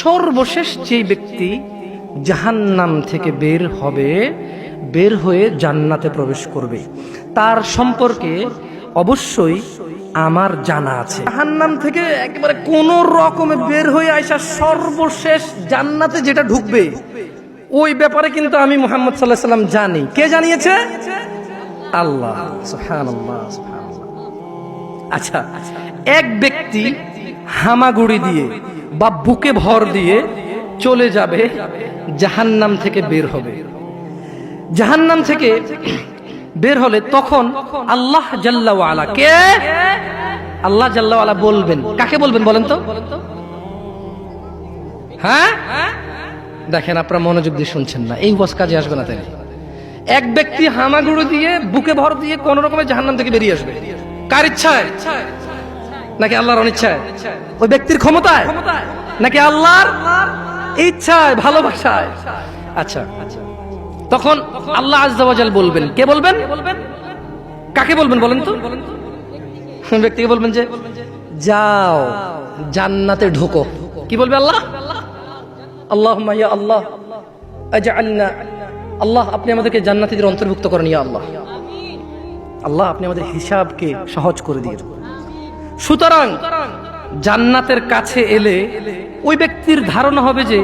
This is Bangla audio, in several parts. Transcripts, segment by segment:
সর্বশেষ যে ব্যক্তি জাহান্নাম থেকে বের হবে, বের হয়ে জান্নাতে প্রবেশ করবে, তার সম্পর্কে অবশ্যই আমার জানা আছে। জাহান্নাম থেকে একেবারে কোন রকমে বের হয়ে আইসা সর্বশেষ জান্নাতে যেটা ঢুকবে, ওই ব্যাপারে কিন্তু আমি মুহাম্মদ সাল্লাল্লাহু আলাইহি ওয়াসাল্লাম জানি। কে জানিয়েছে? আল্লাহ। সুবহানাল্লাহ, সুবহানাল্লাহ। আচ্ছা, এক ব্যক্তি হামাগুড়ি দিয়ে বা বুকে ভর দিয়ে চলে যাবে, জাহান্নাম থেকে বের হবে। জাহান্নাম থেকে বের হলে তখন আল্লাহ জাল্লা ওয়া আলা, কে? আল্লাহ জাল্লা ওয়া আলা বলবেন। কাকে বলবেন বলেন তো? হ্যাঁ, দেখেন আপনারা মনোযোগ দিয়ে শুনছেন না, এই ওয়াজ কাজে আসবে না। তাই এক ব্যক্তি হামাগুড়ি দিয়ে বুকে ভর দিয়ে কোন রকমের জাহান্নাম থেকে বেরিয়ে আসবে, কার ইচ্ছায় নাকি আল্লাহর অনিচ্ছায়? ওই ব্যক্তির ক্ষমতায় নাকি আল্লাহর ইচ্ছায়, ভালোবাসায়? আচ্ছা, তখন আল্লাহ আযজা ওয়া জাল বলবেন। কে বলবেন? কাকে বলবেন বলেন তো? ব্যক্তিকে বলবেন যে যাও জান্নাতে ঢোকো। কি বলবে আল্লাহ? আল্লাহুম্মা ইয়া আল্লাহ আজআলনা, আল্লাহ আপনি আমাদেরকে জান্নাতীদের অন্তর্ভুক্ত করেন। ইয়া আল্লাহ, আল্লাহ আপনি আমাদের হিসাবকে সহজ করে দিন। সুতরাং জান্নাতের কাছে এলে ওই ব্যক্তির ধারণা হবে যে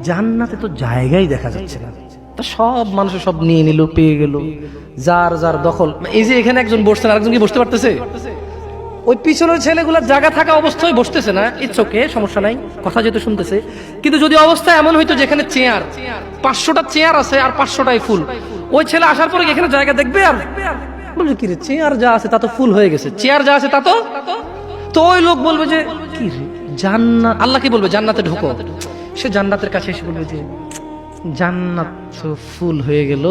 জান্নাতে তো জায়গাই দেখা যাচ্ছে না, তা সব মানুষ সব নিয়ে নিল, পেয়ে গেল, যার যার দখল। এই যে এখানে একজন বসছেন, আরেকজন কি বসতে পারতেছে? ওই পিছনের ছেলেগুলা জায়গা থাকা অবস্থায় বসতেছে না, ইটস ওকে, সমস্যা নাই, কথা যেহেতু শুনতেছে। কিন্তু যদি অবস্থা এমন হইতো যেখানে চেয়ার 500টা চেয়ার আছে আর 500টাই ফুল, ওই ছেলে আসার পরে এখানে জায়গা দেখবে আর বলবে কি রে, চেয়ার যা আছে তা তো ফুল হয়ে গেছে, চেয়ার যা আছে তা তো। তো ওই লোক বলবে যে কি রে জান্নাত, আল্লাহ কি বলবে জান্নাতে ঢোকো। সে জান্নাতের কাছে এসে বলবে যে জান্নাত তো ফুল হয়ে গেল,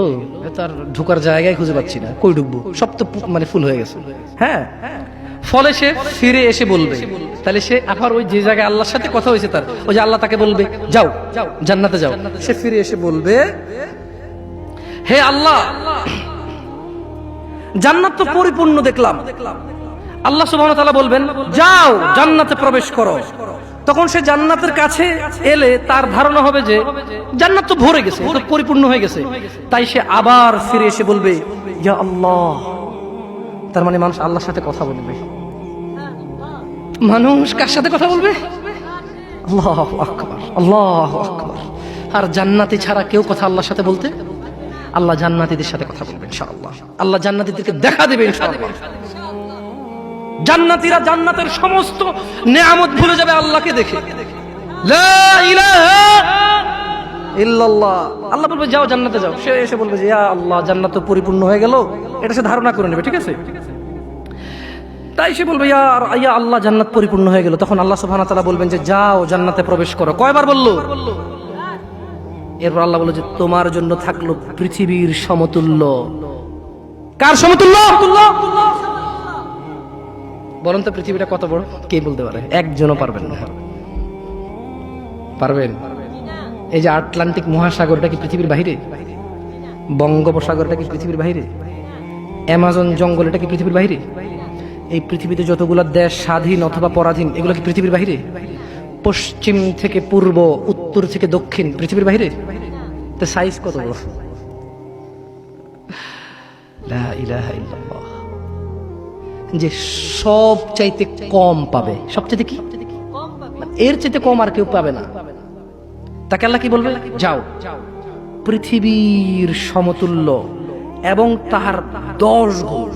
তার ঢোকার জায়গায় খুঁজে পাচ্ছি না, কই ঢুকবো, সব তো মানে ফুল হয়ে গেছে। হ্যাঁ, ফলে সে ফিরে এসে বলবে, তাহলে সে আবার ওই যে জায়গায় আল্লাহর সাথে কথা হয়েছে তার, ওই যে আল্লাহ তাকে বলবে যাও জান্নাতে যাও, সে ফিরে এসে বলবে হে আল্লাহ, জান্নাত তো পরিপূর্ণ দেখলাম। আল্লাহ সুবহানাহু ওয়া তাআলা বলবেন যাও জান্নাতে প্রবেশ করো। তখন সে জান্নাতের কাছে এলে তার ধারণা হবে যে জান্নাত তো ভরে গেছে, তো পরিপূর্ণ হয়ে গেছে। তাই সে আবার ফিরে এসে বলবে ইয়া আল্লাহ। তার মানে মানুষ আল্লাহর সাথে কথা বলবে। মানুষ কার সাথে কথা বলবে? আল্লাহু আকবার, আল্লাহু আকবার। আর জান্নাতি ছাড়া কেউ কথা আল্লাহর সাথে বলতে? আল্লাহ জান্নাতীদের সাথে কথা বলবেন ইনশাআল্লাহ। আল্লাহ জান্নাতীদেরকে দেখা দেবে ইনশাআল্লাহ। জান্নাতীরা জান্নাতের সমস্ত নেয়ামত ভুলে যাবে আল্লাহকে দেখে। লা ইলাহা ইল্লাল্লাহ। আল্লাহ বলবে যাও জান্নাতে যাও। সে এসে বলবে যে ইয়া আল্লাহ জান্নাত তো পরিপূর্ণ হয়ে গেল, এটা সে ধারণা করে নেবে, ঠিক আছে? তাই সে বলবে ইয়া আল্লাহ জান্নাত পরিপূর্ণ হয়ে গেল। তখন আল্লাহ সুবহানাহু ওয়া তাআলা বলবেন যে যাও জান্নাতে প্রবেশ করো। কয়বার বললো? এরপর আল্লাহ বলল যে তোমার জন্য থাকলো পৃথিবীর সমতুল্য। কার সমতুল্য? বলেন তো পৃথিবীটা কত বড়? কে বলতে পারে? একজনও পারবেন না। পারবেন? এই যে আটলান্টিক মহাসাগরটা কি পৃথিবীর বাইরে? বঙ্গোপসাগরটা কি পৃথিবীর বাইরে? অ্যামাজন জঙ্গলটা কি পৃথিবীর বাইরে? এই পৃথিবীতে যতগুলো দেশ স্বাধীন অথবা পরাধীন, এগুলো কি পৃথিবীর বাইরে? পশ্চিম থেকে পূর্ব, উত্তর থেকে দক্ষিণ, পৃথিবীর বাইরে? তো সাইজ কত বড়? লা ইলাহা ইল্লাল্লাহ। যে সব চাইতে কম পাবে, সবচাইতে কি এর চাইতে কম আর কেউ পাবে না, তাকে আল্লাহ কি বলবে? যাও পৃথিবীর সমতুল্য এবং তার 10 গুণ।